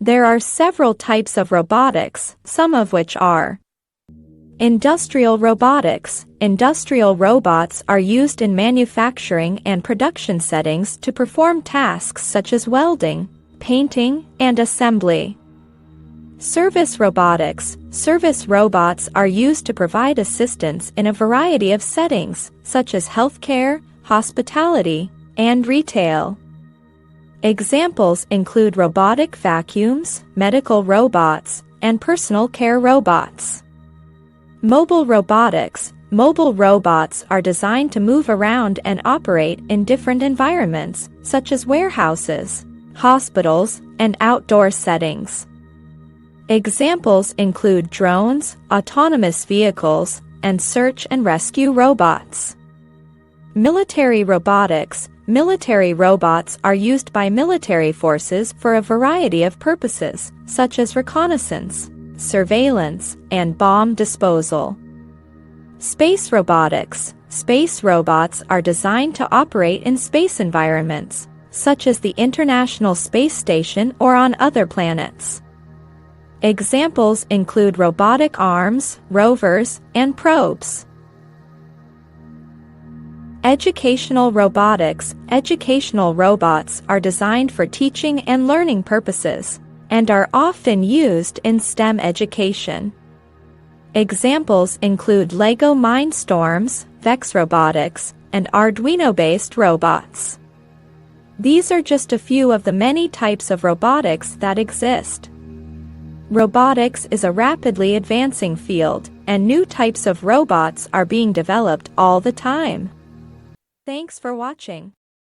There are several types of robotics, some of which are industrial robotics. Industrial robots are used in manufacturing and production settings to perform tasks such as welding, painting, and assembly. Service robotics. Service robots are used to provide assistance in a variety of settings, such as healthcare, hospitality, and retail. Examples include robotic vacuums, medical robots, and personal care robots. Mobile robotics. Mobile robots are designed to move around and operate in different environments, such as warehouses, hospitals, and outdoor settings. Examples include drones, autonomous vehicles, and search and rescue robots. Military robotics. Military robots are used by military forces for a variety of purposes, such as reconnaissance, surveillance, and bomb disposal. Space robotics. Space robots are designed to operate in space environments, such as the International Space Station or on other planets. Examples include robotic arms, rovers, and probes. Educational robotics. Educational robots are designed for teaching and learning purposes, and are often used in STEM education. Examples include Lego Mindstorms, Vex Robotics, and Arduino-based robots. These are just a few of the many types of robotics that exist. Robotics is a rapidly advancing field, and new types of robots are being developed all the time. Thanks for watching.